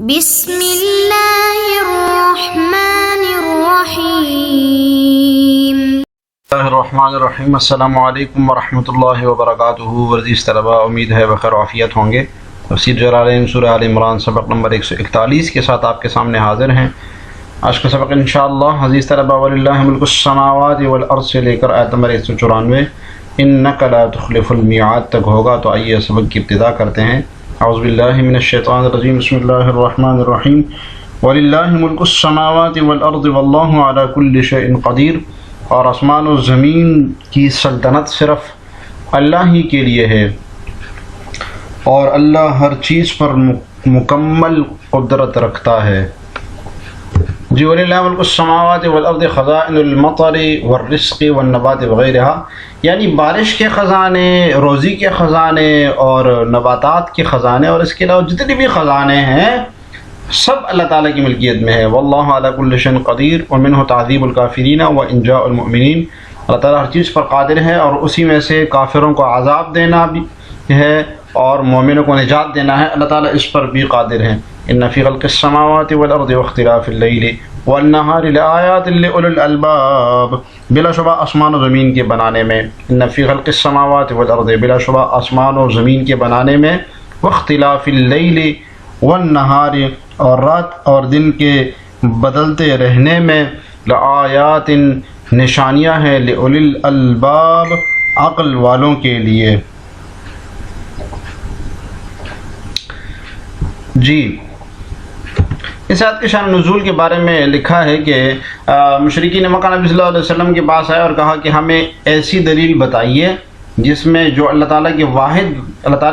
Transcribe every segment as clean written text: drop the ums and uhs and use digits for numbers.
بسم اللہ الرحمن الرحیم۔ بسم اللہ الرحمن الرحیم۔ السلام علیکم ورحمۃ اللہ وبرکاتہ۔ عزیز طلباء، امید ہے بخیر وعافیت ہوں گے۔ تفسیر جلالین سورہ آل عمران سبق نمبر 141 کے ساتھ آپ کے سامنے حاضر ہیں۔ آج کا سبق انشاءاللہ عزیز طلباء وَلِلَّهِ مُلْكُ السَّمَاوَاتِ وَالْأَرْضِ سے لے کر آیت نمبر 194 إِنَّكَ لَا تُخْلِفُ الْمِيعَادَ تک ہوگا۔ تو آئیے سبق کی ابتدا کرتے ہیں۔ اعوذ باللہ من الشیطان الرجیم، بسم اللہ الرحمن الرحیم۔ وَلِلَّهِ مُلْكُ السَّمَاوَاتِ وَالْأَرْضِ وَاللَّهُ عَلَى كُلِّ شَيْءٍ قَدِيرٌ، اور آسمان و زمین کی سلطنت صرف اللہ ہی کے لیے ہے، اور اللہ ہر چیز پر مکمل قدرت رکھتا ہے۔ جی وَلِلَّهِ مُلْكُ السَّمَاوَاتِ وَالْأَرْضِ خَزَائِنُ الْمَطَرِ وَالرِّزْقِ وَالنَّبَاتِ وغیرها، یعنی بارش کے خزانے، روزی کے خزانے اور نباتات کے خزانے، اور اس کے علاوہ جتنے بھی خزانے ہیں سب اللہ تعالیٰ کی ملکیت میں ہے۔ وَاللَّهُ عَلَى كُلِّ شَيْءٍ قَدِيرٌ وَمِنْهُ تَعْذِيبُ الْكَافِرِينَ وَإِنْجَاءُ الْمُؤْمِنِينَ، اللہ تعالیٰ ہر چیز پر قادر ہے، اور اسی میں سے کافروں کو عذاب دینا بھی ہے اور مومنوں کو نجات دینا ہے۔ اللہ تعالیٰ اس پر بھی قادر ہیں۔ إِنَّ فِي خَلْقِ السَّمَاوَاتِ وَالْأَرْضِ وَاخْتِلَافِ اللَّيْلِ وَالنَّهَارِ لَآيَاتٍ لِأُولِي الْأَلْبَابِ، بلا شبہ آسمان و زمین کے بنانے میں، إِنَّ فِي خَلْقِ السَّمَاوَاتِ وَالْأَرْضِ بلا شبہ آسمان و زمین کے بنانے میں، وَاخْتِلَافِ اللَّيْلِ وَالنَّهَارِ اور رات اور دن کے بدلتے رہنے میں، لَآيَاتٍ نشانیاں ہیں، لِأُولِي الْأَلْبَابِ عقل والوں کے لیے۔ جی اس آیت کے شان نزول کے بارے میں لکھا ہے کہ مشرکین مکہ نبی صلی اللہ علیہ وسلم کے پاس آئے اور کہا کہ ہمیں ایسی دلیل بتائیے جس میں جو اللہ تعالیٰ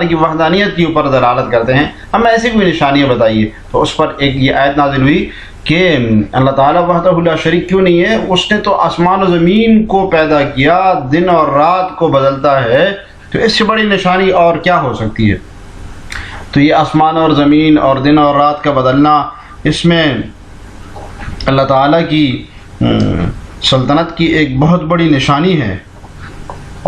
کی وحدانیت کے اوپر دلالت کرتے ہیں، ہمیں ایسی کوئی نشانیاں بتائیے۔ تو اس پر ایک یہ آیت نازل ہوئی کہ اللہ تعالیٰ وحدہ لا شریک کیوں نہیں ہے، اس نے تو آسمان و زمین کو پیدا کیا، دن اور رات کو بدلتا ہے، تو اس سے بڑی نشانی اور کیا ہو سکتی ہے۔ تو یہ آسمان اور زمین اور دن اور رات کا بدلنا، اس میں اللہ تعالیٰ کی سلطنت کی ایک بہت بڑی نشانی ہے،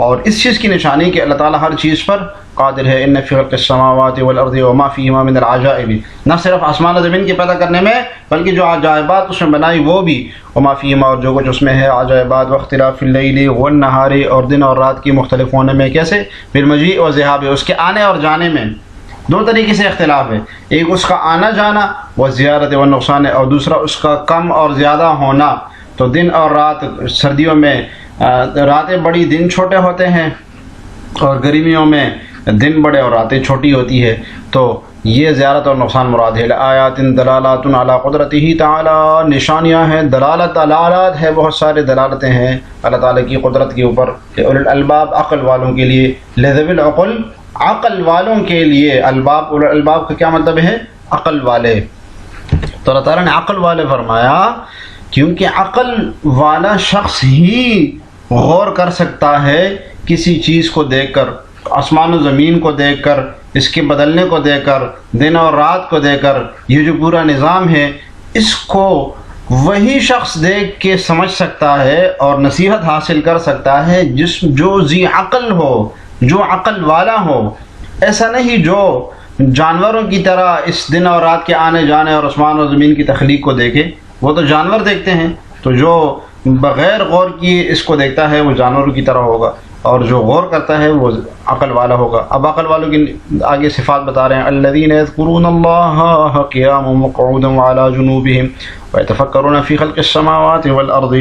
اور اس چیز کی نشانی کہ اللہ تعالیٰ ہر چیز پر قادر ہے۔ إِنَّ فِي خَلْقِ السَّمَاوَاتِ وَالْأَرْضِ وَمَا فِيهِمَا مِنَ الْعَجَائِبِ، نہ صرف آسمان و زمین کے پیدا کرنے میں بلکہ جو عجائبات اس میں بنائی وہ بھی، وَمَا فِيهِمَا اور جو کچھ اس میں ہے عجائبات، وَاخْتِلَافِ اللَّيْلِ وَالنَّهَارِ اور دن اور رات کی مختلف ہونے میں، کیسے؟ بِالْمَجِيءِ وَالذِّهَابِ، اس کے آنے اور جانے میں دو طریقے سے اختلاف ہے، ایک اس کا آنا جانا وزیارت و نقصان، اور دوسرا اس کا کم اور زیادہ ہونا۔ تو دن اور رات، سردیوں میں راتیں بڑی دن چھوٹے ہوتے ہیں، اور گرمیوں میں دن بڑے اور راتیں چھوٹی ہوتی ہے، تو یہ زیارت اور نقصان مراد ہے۔ آیات دلالات علی قدرتہ تعالی، نشانیاں ہیں، دلالات ہے، بہت سارے دلالتیں ہیں اللہ تعالیٰ کی قدرت کے اوپر۔ اولی الالباب عقل والوں کے لیے، لذوی العقل عقل والوں کے لیے، الباب کا کیا مطلب ہے؟ عقل والے۔ تو اللہ تعالیٰ نے عقل والے فرمایا کیونکہ عقل والا شخص ہی غور کر سکتا ہے کسی چیز کو دیکھ کر، آسمان و زمین کو دیکھ کر، اس کے بدلنے کو دیکھ کر، دن اور رات کو دیکھ کر، یہ جو پورا نظام ہے اس کو وہی شخص دیکھ کے سمجھ سکتا ہے اور نصیحت حاصل کر سکتا ہے جو ذی عقل ہو، جو عقل والا ہو۔ ایسا نہیں جو جانوروں کی طرح اس دن اور رات کے آنے جانے اور آسمان و زمین کی تخلیق کو دیکھے، وہ تو جانور دیکھتے ہیں، تو جو بغیر غور کیے اس کو دیکھتا ہے وہ جانوروں کی طرح ہوگا، اور جو غور کرتا ہے وہ عقل والا ہوگا۔ اب عقل والوں کی آگے صفات بتا رہے ہیں، الذین یذکرون اللہ قیاما وقعودا وعلی جنوبہم ویتفکرون فی خلق السماوات والارض۔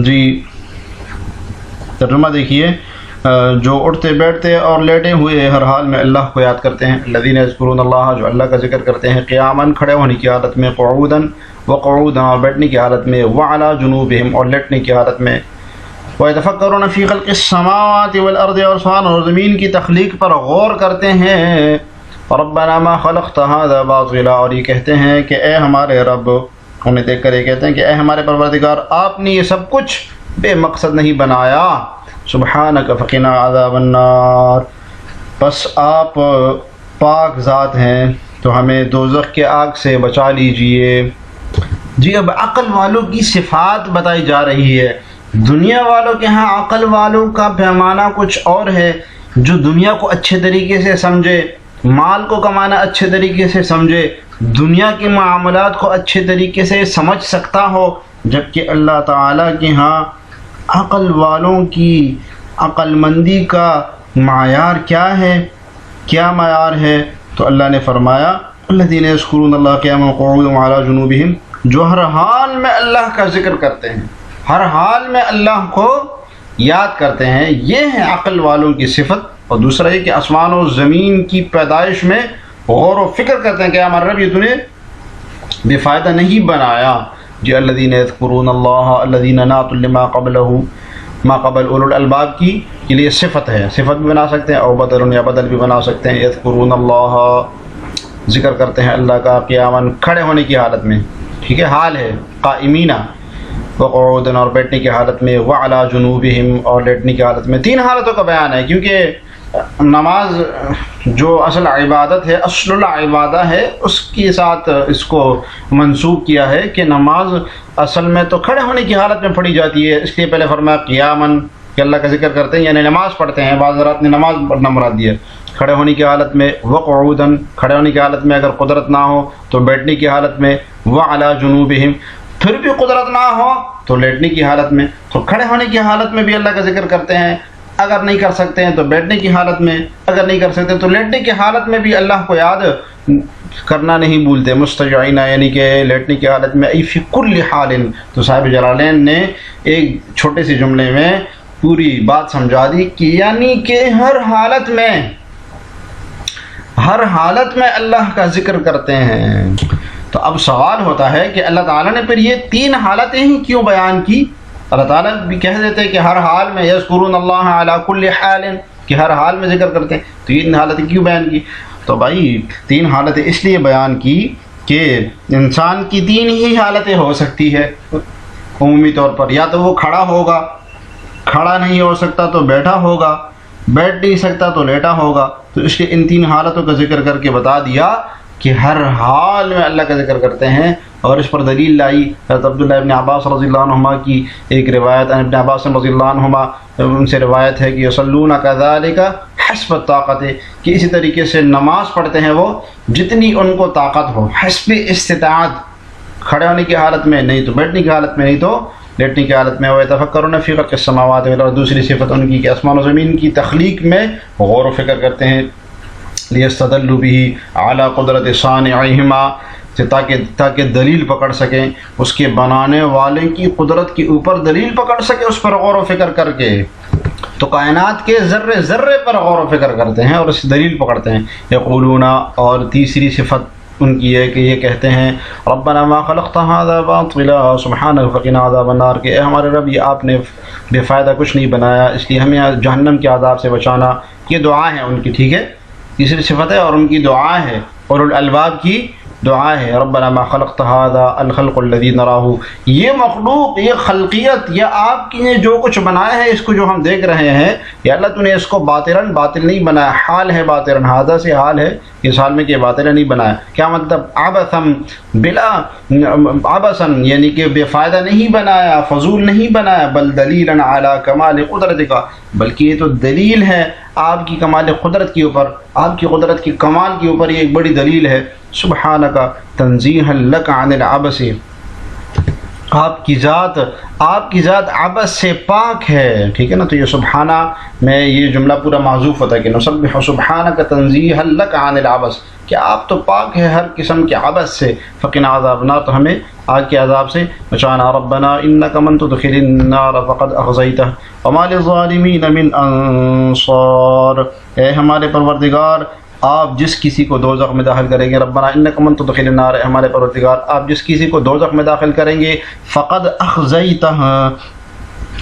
جی ترجمہ دیکھیے، جو اٹھتے بیٹھتے اور لیٹے ہوئے ہر حال میں اللہ کو یاد کرتے ہیں۔ الذین یذکرون اللہ، جو اللہ کا ذکر کرتے ہیں، قیاما کھڑے ہونے کی حالت میں، قعودا وقعودا اور بیٹھنے کی حالت میں، وعلی جنوبہم اور لیٹنے کی حالت میں، ویتفکرون فی خلق السماوات والارض اور آسمان اور زمین کی تخلیق پر غور کرتے ہیں۔ ربنا ما خلقت هذا باطلا، اور یہ کہتے ہیں کہ اے ہمارے رب، انہیں دیکھ کر یہ کہتے ہیں کہ اے ہمارے پروردگار، آپ نے یہ سب کچھ بے مقصد نہیں بنایا۔ سبحانک فقنا عذاب النار، بس آپ پاک ذات ہیں تو ہمیں دوزخ کے آگ سے بچا لیجئے۔ جی اب عقل والوں کی صفات بتائی جا رہی ہے۔ دنیا والوں کے ہاں عقل والوں کا پیمانہ کچھ اور ہے، جو دنیا کو اچھے طریقے سے سمجھے، مال کو کمانا اچھے طریقے سے سمجھے، دنیا کے معاملات کو اچھے طریقے سے سمجھ سکتا ہو، جبکہ اللہ تعالیٰ کے ہاں عقل والوں کی عقل مندی کا معیار کیا ہے؟ کیا معیار ہے؟ تو اللہ نے فرمایا الذین یذکرون اللہ قیاما وقعودا وعلی جنوبہم، جو ہر حال میں اللہ کا ذکر کرتے ہیں، ہر حال میں اللہ کو یاد کرتے ہیں، یہ ہے عقل والوں کی صفت۔ اور دوسرا یہ کہ آسمان و زمین کی پیدائش میں غور و فکر کرتے ہیں کہ ہمارا رب یہ تو نے بے فائدہ نہیں بنایا۔ جی الذین یذکرون اللہ الذین نعت لما قبلہ، ما قبل اولو الالباب کی کے لیے صفت ہے، صفت بھی بنا سکتے ہیں، اور بدل یا بدل بھی بنا سکتے ہیں۔ یذکرون اللہ، ذکر کرتے ہیں اللہ کا، قیاماً کھڑے ہونے کی حالت میں، ٹھیک ہے، حال ہے قائمینہ، وقعوداً اور بیٹھنے کی حالت میں، وعلی جنوبہم اور لیٹنے کی حالت میں۔ تین حالتوں کا بیان ہے، کیونکہ نماز جو اصل عبادت ہے، اصل العبادہ ہے، اس کے ساتھ اس کو منسوب کیا ہے کہ نماز اصل میں تو کھڑے ہونے کی حالت میں پڑھی جاتی ہے، اس لیے پہلے فرمایا قیاماً کہ اللہ کا ذکر کرتے ہیں، یعنی نماز پڑھتے ہیں، بعض حضرات نے نماز پڑھنا مراد دیا۔ کھڑے ہونے کی حالت میں، وقعوداً کھڑے ہونے کی حالت میں، اگر قدرت نہ ہو تو بیٹھنے کی حالت میں، وعلی جنوبہم پھر بھی قدرت نہ ہو تو لیٹنے کی حالت میں۔ تو کھڑے ہونے کی حالت میں بھی اللہ کا ذکر کرتے ہیں، اگر نہیں کر سکتے ہیں تو بیٹھنے کی حالت میں، اگر نہیں کر سکتے تو لیٹنے کی حالت میں بھی اللہ کو یاد کرنا نہیں بھولتے، مستجعین یعنی کہ لیٹنے کی حالت میں، ای فی کل حال۔ تو صاحب جلالین نے ایک چھوٹے سے جملے میں پوری بات سمجھا دی کہ یعنی کہ ہر حالت میں اللہ کا ذکر کرتے ہیں۔ تو اب سوال ہوتا ہے کہ اللہ تعالیٰ نے پھر یہ تین حالتیں ہی کیوں بیان کی؟ اللہ تعالیٰ بھی کہہ دیتے کہ ہر حال میں، یذکرون اللہ علی کل حال، کہ ہر حال میں ذکر کرتے ہیں، تو یہ حالتیں کیوں بیان کی؟ تو بھائی تین حالتیں اس لیے بیان کی کہ انسان کی تین ہی حالتیں ہو سکتی ہے عمومی طور پر، یا تو وہ کھڑا ہوگا، کھڑا نہیں ہو سکتا تو بیٹھا ہوگا، بیٹھ نہیں سکتا تو لیٹا ہوگا۔ تو اس لیے ان تین حالتوں کا ذکر کر کے بتا دیا کہ ہر حال میں اللہ کا ذکر کرتے ہیں۔ اور اس پر دلیل لائی حضرت عبداللہ ابن عباس رضی اللہ عنہما کی ایک روایت، ابن عباس رضی اللہ عنہما ان سے روایت ہے کہ یصلون کذالک حسب الطاقت، کہ اسی طریقے سے نماز پڑھتے ہیں وہ جتنی ان کو طاقت ہو، حسب استطاعت، کھڑے ہونے کی حالت میں نہیں تو بیٹھنے کی حالت میں نہیں تو لیٹنے کی حالت میں۔ وَيَتَفَكَّرُونَ فِي خَلْقِ السَّمَاوَاتِ وَالْأَرْضِ، دوسری صفت ان کی کہ آسمان و زمین کی تخلیق میں غور و فکر کرتے ہیں، لِيَسْتَدَلُّوا بِهِ عَلَى قُدْرَةِ صَانِعِهِمَا، تاکہ دلیل پکڑ سکیں اس کے بنانے والے کی قدرت کے اوپر، دلیل پکڑ سکیں اس پر غور و فکر کر کے۔ تو کائنات کے ذرے ذرے پر غور و فکر کرتے ہیں اور اس دلیل پکڑتے ہیں۔ یقولون، اور تیسری صفت ان کی ہے کہ یہ کہتے ہیں ربنا ما خلقت هذا باطلا سبحانك فقنا عذاب النار، کہ اے ہمارے رب یہ آپ نے بے فائدہ کچھ نہیں بنایا، اس لیے ہمیں جہنم کے عذاب سے بچانا۔ یہ دعا ہے ان کی، ٹھیک ہے، تیسری صفت ہے اور ان کی دعا ہے، اور الالباب کی دعا ہے ربنا ما خلقت هذا الخلق الذي نراه، یہ مخلوق، یہ خلقیت، یہ آپ کی نے جو کچھ بنایا ہے، اس کو جو ہم دیکھ رہے ہیں، یا اللہ تو نے اس کو باطلاً باطل نہیں بنایا، حال ہے باطلاً، هذا سے حال ہے اس حال میں کہ باطلاً نہیں بنایا۔ کیا مطلب؟ عبثا بلا عبثا یعنی کہ بے فائدہ نہیں بنایا، فضول نہیں بنایا، بل دلیلا علی کمال قدرتک، بلکہ یہ تو دلیل ہے آپ کی کمال قدرت کے اوپر، آپ کی قدرت کی کمال کے اوپر، یہ ایک بڑی دلیل ہے۔ سبحانک تنزیہا لک عن العبث، آپ کی ذات عبث سے پاک ہے، ٹھیک ہے نا۔ تو یہ سبحانہ میں یہ جملہ پورا معذوف ہوتا ہے کہ نسبح سبحانک تنزیہا لک عن العبث، کہ آپ تو پاک ہے ہر قسم کے عبث سے، فقنا عذاب النار، تو ہمیں آگ کے عذاب سے بچانا۔ ربنا انک من تدخل النار فقد اخزیتہ وما للظالمین من انصار، اے ہمارے پروردگار آپ جس کسی کو دوزخ میں داخل کریں گے، ربنا انک من تدخل النار، اے ہمارے پروردگار آپ جس کسی کو دوزخ میں داخل کریں گے، فقد اخزیتہ،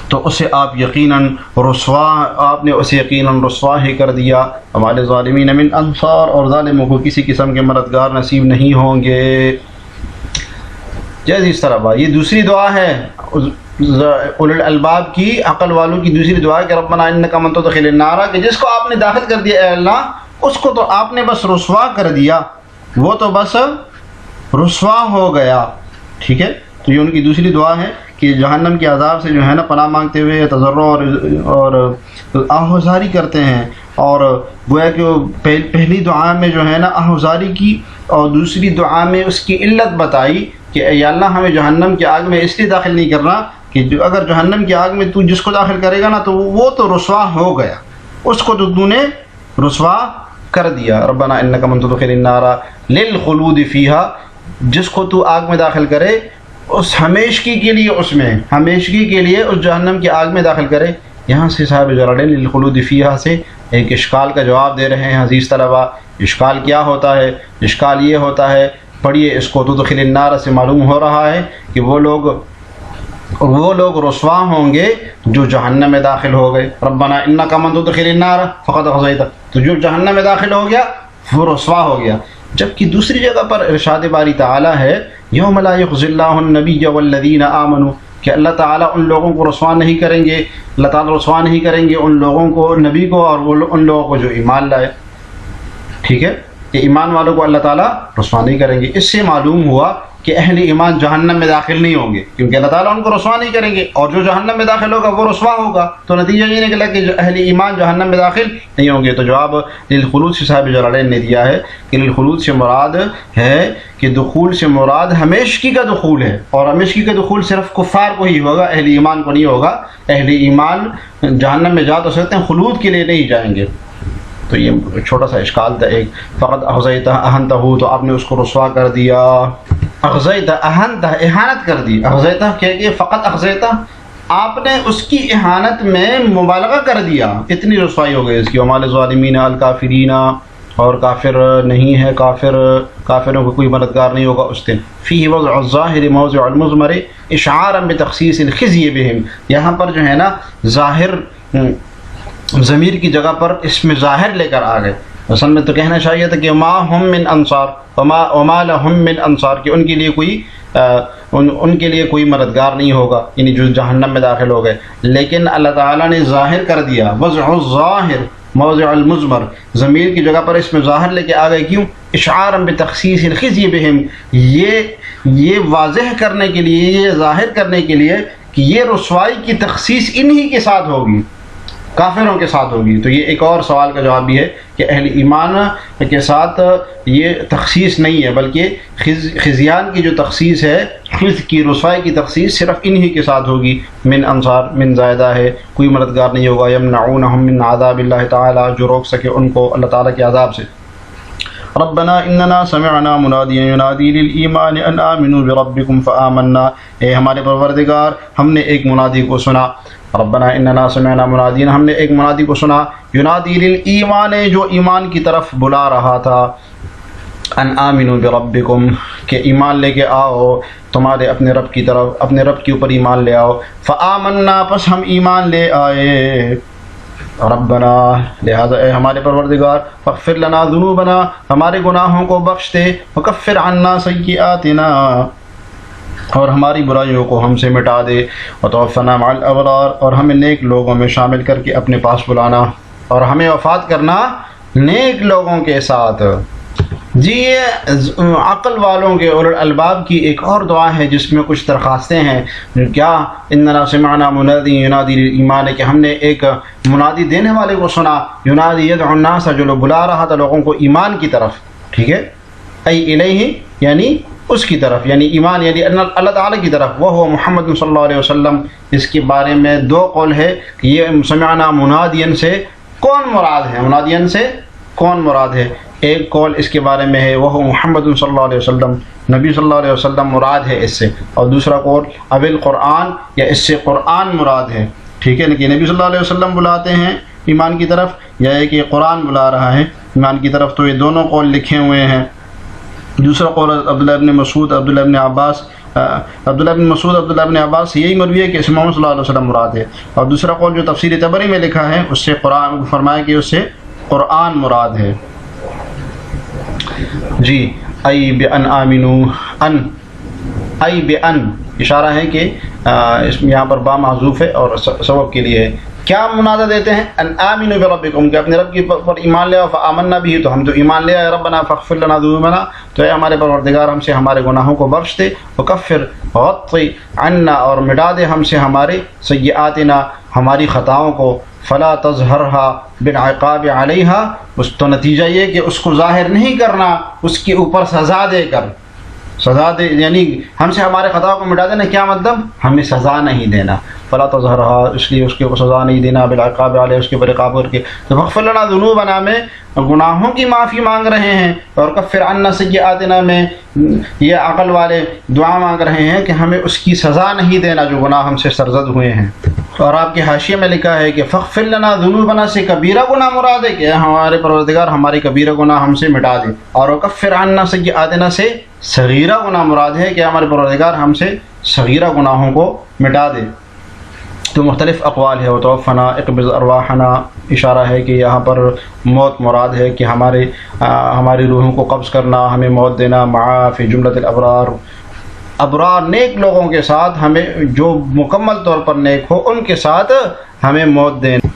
تو اسے آپ یقیناً آپ نے اسے یقیناً رسوا ہی کر دیا، ہمارے ظالمین من انصار، اور ظالموں کو کسی قسم کے مددگار نصیب نہیں ہوں گے۔ جیسے اس طرح یہ دوسری دعا ہے اولو الالباب کی، عقل والوں کی دوسری دعا ہے کہ ربنا انک من تدخل النار، کہ جس کو آپ نے داخل کر دیا اے اللہ، اس کو تو آپ نے بس رسوا کر دیا، وہ تو بس رسوا ہو گیا، ٹھیک ہے۔ تو یہ ان کی دوسری دعا ہے کہ جہنم کے عذاب سے جو ہے نا پناہ مانگتے ہوئے تضرع اور آہوزاری کرتے ہیں، اور گویا کہ پہلی دعا میں جو ہے نا آہوزاری کی، اور دوسری دعا میں اس کی علت بتائی کہ اے اللہ ہمیں جہنم کی آگ میں اس لیے داخل نہیں کرنا کہ جو اگر جہنم کی آگ میں تو جس کو داخل کرے گا نا تو وہ تو رسوا ہو گیا، اس کو تو نے رسوا کر دیا۔ ربنا انک من تدخل النار للخلود فیہا، جس کو تو آگ میں داخل کرے اس ہمیشگی کے لیے، اس میں ہمیشگی کے لیے اس جہنم کی آگ میں داخل کرے۔ یہاں سے صاحب جلالین للخلود فیہا سے ایک اشکال کا جواب دے رہے ہیں عزیز طلبہ۔ اشکال کیا ہوتا ہے؟ اشکال یہ ہوتا ہے، پڑھیے اس کو، تدخل النار سے معلوم ہو رہا ہے کہ وہ لوگ رسوا ہوں گے جو جہنم میں داخل ہو گئے۔ ربنا انک من تدخل النار فقد اخزیتہ، تو جو جہنم میں داخل ہو گیا وہ رسوا ہو گیا۔ جبکہ دوسری جگہ پر ارشاد باری تعالیٰ ہے یوم لا یخزی اللہ النبی والذین آمنوا، کہ اللہ تعالیٰ ان لوگوں کو رسوا نہیں کریں گے، اللہ تعالیٰ رسوا نہیں کریں گے ان لوگوں کو، نبی کو، اور ان لوگوں کو جو ایمان لائے۔ ٹھیک ہے، کہ ایمان والوں کو اللہ تعالیٰ رسوا نہیں کریں گے۔ اس سے معلوم ہوا کہ اہل ایمان جہنم میں داخل نہیں ہوں گے، کیونکہ اللہ تعالیٰ ان کو رسوا نہیں کریں گے، اور جو جہنم میں داخل ہوگا وہ رسوا ہوگا، تو نتیجہ یہ نکلا کہ اہل ایمان جہنم میں داخل نہیں ہوں گے۔ تو جواب للخلود سے صاحب جلالین نے دیا ہے کہ للخلود سے مراد ہے کہ دخول سے مراد ہمیشگی کا دخول ہے، اور ہمیشگی کا دخول صرف کفار کو ہی ہوگا، اہل ایمان کو نہیں ہوگا۔ اہل ایمان جہنم میں جا تو سکتے ہیں، خلود کے لیے نہیں جائیں گے۔ تو یہ چھوٹا سا اشکال تھا ایک، فقط اخزیتہ اہنتہ، تو آپ نے اس کو رسوا کر دیا۔ اخزیتہ اہنتہ، اہانت کر دی۔ اخزیتہ کہ فقط اخزیتہ، آپ نے اس کی اہانت میں مبالغہ کر دیا، اتنی رسوائی ہو گئی اس کی۔ وما للظالمین الکافرین، اور کافر نہیں ہے، کافروں کو کوئی مددگار نہیں ہوگا اس دن۔ فیہ وضع الظاہر موضع المضمر اشعارا بتخصیص الخزی بہم، یہاں پر جو ہے نا ظاہر ضمیر کی جگہ پر اس میں ظاہر لے کر آ گئے۔ اصل میں تو کہنا چاہیے تھا کہ ما ہم من انصار وما لهم من انصار، کہ ان کے لیے کوئی مددگار نہیں ہوگا، یعنی جو جہنم میں داخل ہو گئے۔ لیکن اللہ تعالیٰ نے ظاہر کر دیا، وضع الظاہر موضع المضمر، ضمیر کی جگہ پر اس میں ظاہر لے کے آ گئے، کیوں؟ اشعارا بتخصیص الخزی بہم، یہ واضح کرنے کے لیے، یہ ظاہر کرنے کے لیے کہ یہ رسوائی کی تخصیص انہی کے ساتھ ہوگی، کافروں کے ساتھ ہوگی۔ تو یہ ایک اور سوال کا جواب بھی ہے کہ اہل ایمان کے ساتھ یہ تخصیص نہیں ہے، بلکہ خزیان کی جو تخصیص ہے، خز کی رسوائی کی تخصیص صرف انہی کے ساتھ ہوگی۔ من انصار، من زائدہ ہے، کوئی مددگار نہیں ہوگا۔ یمنعونہم من عذاب اللہ تعالی، جو روک سکے ان کو اللہ تعالیٰ کے عذاب سے۔ ربنا اننا سمعنا منادیا ینادی للایمان ان آمنوا بربکم فآمنا، اے ہمارے پروردگار ہم نے ایک منادی کو سنا۔ ربنا اننا سمعنا منادیا، ہم نے ایک منادی کو سنا، ینادی للایمان، جو ایمان کی طرف بلا رہا تھا، ان آمنوا بربکم، کہ ایمان لے کے آؤ تمہارے اپنے رب کی طرف، اپنے رب کے اوپر ایمان لے آؤ۔ فآمنا، پس ہم ایمان لے آئے۔ ربنا، لہذا اے ہمارے پروردگار، فاغفر لنا ذنوبنا، ہمارے گناہوں کو بخش دے، وکفر عنا سیئاتنا، اور ہماری برائیوں کو ہم سے مٹا دے، وتوفنا مع الابرار، اور ہمیں نیک لوگوں میں شامل کر کے اپنے پاس بلانا، اور ہمیں وفات کرنا نیک لوگوں کے ساتھ۔ جی یہ عقل والوں کے، اولو الالباب کی ایک اور دعا ہے جس میں کچھ درخواستیں ہیں۔ کیا؟ اننا سمعنا منادی ینادی للایمان، کہ ہم نے ایک منادی دینے والے کو سنا، ینادی یدعو الناس، جو لوگ بلا رہا تھا لوگوں کو ایمان کی طرف۔ ٹھیک ہے، ای الیہ، یعنی اس کی طرف، یعنی ایمان، یعنی اللہ تعالیٰ کی طرف، وہ محمد صلی اللہ علیہ وسلم۔ اس کے بارے میں دو قول ہے کہ یہ سمعنا منادین سے کون مراد ہے، منادین سے کون مراد ہے۔ ایک قول اس کے بارے میں ہے وہ محمد صلی اللہ علیہ وسلم، نبی صلی اللہ علیہ وسلم مراد ہے اس سے، اور دوسرا قول اب القرآن، یا اس سے قرآن مراد ہے۔ ٹھیک ہے، کہ نبی صلی اللہ علیہ وسلم بلاتے ہیں ایمان کی طرف، یا ہے کہ قرآن بلا رہا ہے ایمان کی طرف۔ تو یہ دونوں قول لکھے ہوئے ہیں۔ دوسرا قول عبداللہ ابن مسعود، عبداللہ ابن عباس، عبداللہ ابن مسعود، عبداللہ ابن عباس یہی مروی ہے کہ اس محمد صلی اللہ علیہ وسلم مراد ہے۔ اور دوسرا قول جو تفسیر طبری میں لکھا ہے اس سے قرآن فرمایا کہ اس سے قرآن مراد ہے۔ جی، ای بان آمنو، ان، ای بان، اشارہ ہے کہ اس میں یہاں پر با محذوف ہے اور سبب کے لیے ہے۔ کیا منادہ دیتے ہیں؟ ان آمنوا بربکم، کہ اپنے رب کی پر ایمان لے آؤ، فآمنا بھی، تو ہم تو ایمان لے آئے۔ ربنا فاغفر لنا ذنوبنا، تو اے ہمارے پروردگار ہم سے ہمارے گناہوں کو بخش دے، وکفر، غطی عنا، اور مٹا دے ہم سے ہمارے سیئاتنا، ہماری خطاؤں کو، فلا تظہرها بالعقاب علیہا، اس تو نتیجہ یہ کہ اس کو ظاہر نہیں کرنا اس کے اوپر سزا دے کر، سزا دے یعنی ہم سے ہمارے خطا کو مٹا دینا، کیا مطلب ہمیں سزا نہیں دینا، فلا تظہرها اس لیے اس کے اوپر سزا نہیں دینا، بالعقاب علیہ اس کے اوپر عقاب کر کے، تو فاغفر لنا ذنوبنا میں گناہوں کی معافی مانگ رہے ہیں، اور کفر عنا سیئاتنا میں یہ عقل والے دعا مانگ رہے ہیں کہ ہمیں اس کی سزا نہیں دینا جو گناہ ہم سے سرزد ہوئے ہیں۔ اور آپ کے حاشیے میں لکھا ہے کہ فاغفر لنا ذنوبنا سے کبیرہ گناہ مراد ہے کہ ہمارے پروردگار ہماری کبیرہ گناہ ہم سے مٹا دے، اور کفر عنا سیئاتنا سے صغیرہ گناہ مراد ہے کہ ہمارے پروردگار ہم سے صغیرہ گناہوں کو مٹا دے۔ تو مختلف اقوال ہے، وتوفنا اقبض ارواحنا اشارہ ہے کہ یہاں پر موت مراد ہے کہ ہماری روحوں کو قبض کرنا، ہمیں موت دینا، مع فی جملۃ الابرار، ابرار نیک لوگوں کے ساتھ، ہمیں جو مکمل طور پر نیک ہو ان کے ساتھ ہمیں موت دینا۔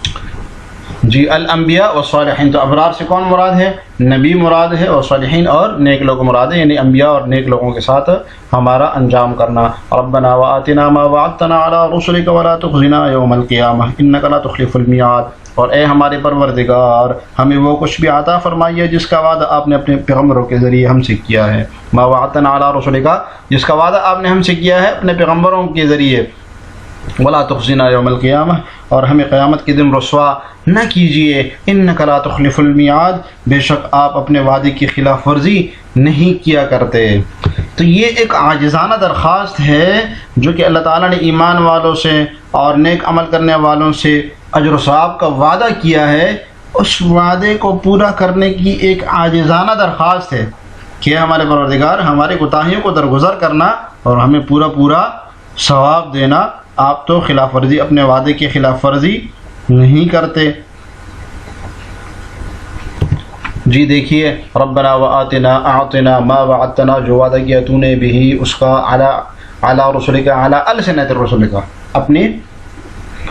جی الانبیاء والصالحین، تو ابرار سے کون مراد ہے؟ نبی مراد ہے، اور صالحین اور نیک لوگ مراد ہے، یعنی انبیاء اور نیک لوگوں کے ساتھ ہمارا انجام کرنا۔ ربنا وآتنا ما وعدتنا على رسلك ولا تخزنا يوم القيامة انك لا تخلف الميعاد، اور اے ہمارے پروردگار ہمیں وہ کچھ بھی عطا فرمائیے جس کا وعدہ آپ نے اپنے پیغمبروں کے ذریعے ہم سے کیا ہے، ما وعدتنا على رسلك جس کا وعدہ آپ نے ہم سے کیا ہے اپنے پیغمبروں کے ذریعے، ولا تخزنا یوم القیامہ اور ہمیں قیامت کے دن رسوا نہ کیجیے، انک لا تخلف المیعاد بے شک آپ اپنے وعدے کی خلاف ورزی نہیں کیا کرتے۔ تو یہ ایک عاجزانہ درخواست ہے جو کہ اللہ تعالیٰ نے ایمان والوں سے اور نیک عمل کرنے والوں سے اجر و ثواب کا وعدہ کیا ہے، اس وعدے کو پورا کرنے کی ایک عاجزانہ درخواست ہے کہ ہمارے پروردگار ہمارے کوتاہیوں کو درگزر کرنا اور ہمیں پورا ثواب دینا، آپ تو خلاف ورزی اپنے وعدے کی خلاف ورزی نہیں کرتے۔ جی دیکھیے ربنا وآتنا اعطنا ما وعدتنا جو وعدہ کیا تو نے بھی اس کا علی رسولک علی السنۃ رسولک اپنے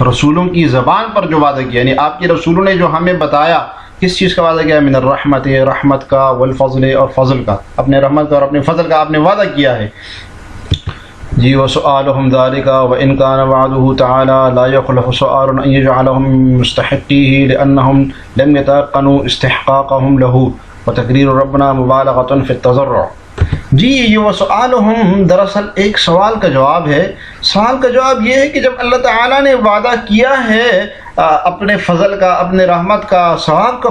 رسولوں کی زبان پر جو وعدہ کیا، یعنی آپ کے رسولوں نے جو ہمیں بتایا کس چیز کا وعدہ کیا، من الرحمت رحمت کا، والفضل اور فضل کا، اپنے رحمت کا اور اپنے فضل کا آپ نے وعدہ کیا ہے۔ جی وسؤالهم ذلك وإن كان وعده تعالى لا يخلف سؤال أن يجعلهم مستحقيه لأنهم لم يتيقنوا استحقاقهم له وتقرير ربنا مبالغة في التضرع۔ جی یہ وسؤالهم دراصل ایک سوال کا جواب ہے، سوال کا جواب یہ ہے کہ جب اللہ تعالیٰ نے وعدہ کیا ہے اپنے فضل کا، اپنے رحمت کا، ثواب کا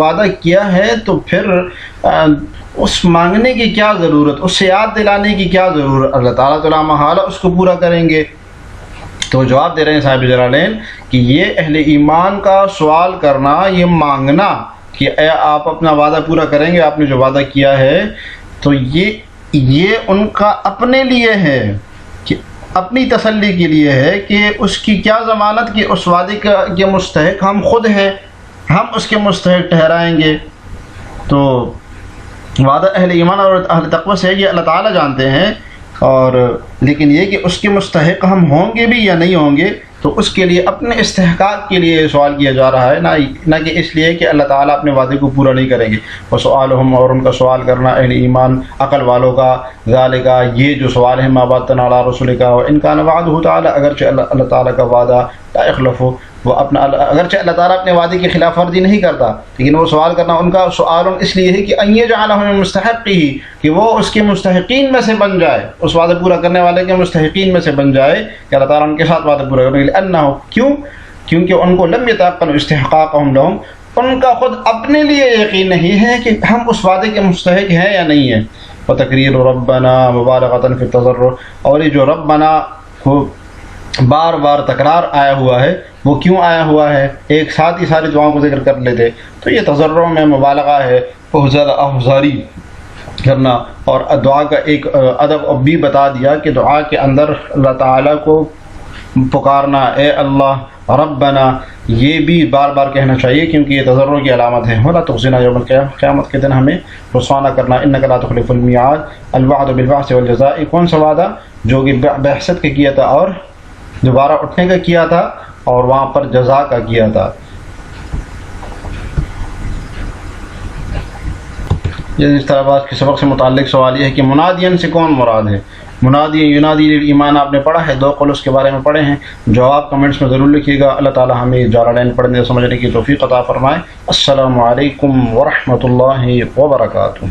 وعدہ کیا ہے، تو پھر اس مانگنے کی کیا ضرورت، اس سے یاد دلانے کی کیا ضرورت، اللہ تعالیٰ تعالیٰ محالہ اس کو پورا کریں گے۔ تو جواب دے رہے ہیں صاحب جلالین کہ یہ اہل ایمان کا سوال کرنا، یہ مانگنا کہ اے آپ اپنا وعدہ پورا کریں گے، آپ نے جو وعدہ کیا ہے، تو یہ ان کا اپنے لیے ہے، کہ اپنی تسلی کے لیے ہے کہ اس کی کیا ضمانت کہ اس وعدے کے مستحق ہم خود ہیں، ہم اس کے مستحق ٹھہرائیں گے۔ تو وعدہ اہل ایمان اور اہل تقوی سے یہ اللہ تعالیٰ جانتے ہیں، اور لیکن یہ کہ اس کے مستحق ہم ہوں گے بھی یا نہیں ہوں گے، تو اس کے لیے اپنے استحقاق کے لیے سوال کیا جا رہا ہے، نہ کہ اس لیے کہ اللہ تعالیٰ اپنے وعدے کو پورا نہیں کریں گے۔ وسؤالهم اور ان کا سوال کرنا اہل ایمان عقل والوں کا، ذالک یہ جو سوال ہے ما وعدتنا علی رسولک وان کان وعده تعالی اگرچہ اللہ تعالیٰ کا وعدہ لا یخلف، وہ اگرچہ اللہ تعالیٰ اپنے وعدے کی خلاف ورزی نہیں کرتا، لیکن وہ سوال کرنا ان کا سوال اس لیے ہے کہ ان یجعلہ من مستحقہ، کہ وہ اس کے مستحقین میں سے بن جائے، اس وعدہ پورا کرنے والے کے مستحقین میں سے بن جائے، کہ اللہ تعالیٰ ان کے ساتھ وعدہ پورا کرنے کے لیے کیونکہ ان کو لم یتیقنوا استحقاقهم لهم، ان کا خود اپنے لیے یقین نہیں ہے کہ ہم اس وعدے کے مستحق ہیں یا نہیں ہیں۔ وتقریر ربنا مبالغۃ فی التضرع، اور یہ جو ربنا کو بار بار تکرار آیا ہوا ہے، وہ کیوں آیا ہوا ہے؟ ایک ساتھ ہی ساری دعاؤں کو ذکر کر لیتے تو یہ تضرع میں مبالغہ ہے، بہت زیادہ افزاری کرنا، اور دعا کا ایک ادب بھی بتا دیا کہ دعا کے اندر اللہ تعالیٰ کو پکارنا، اے اللہ ربنا، یہ بھی بار بار کہنا چاہیے کیونکہ یہ تضرع کی علامت ہے۔ ولا تخزنا یوم القیامہ، قیامت کے دن ہمیں رسوا نہ کرنا، انک لا تخلف المیعاد، الوعد بالبعث والجزاء، کون سا وعدہ؟ جو کہ بعثت کا کیا تھا اور دوبارہ اٹھنے کا کیا تھا اور وہاں پر جزا کا کیا تھا۔ اس طرح بعض کے سبق سے متعلق سوال یہ ہے کہ منادین سے کون مراد ہے؟ منادی ینادی ایمان آپ نے پڑھا ہے، 2 قول اس کے بارے میں پڑھے ہیں، جواب کمنٹس میں ضرور لکھیے گا۔ اللہ تعالی ہمیں جالالین پڑھنے سمجھنے کی توفیق عطا فرمائے۔ السلام علیکم ورحمۃ اللہ وبرکاتہ۔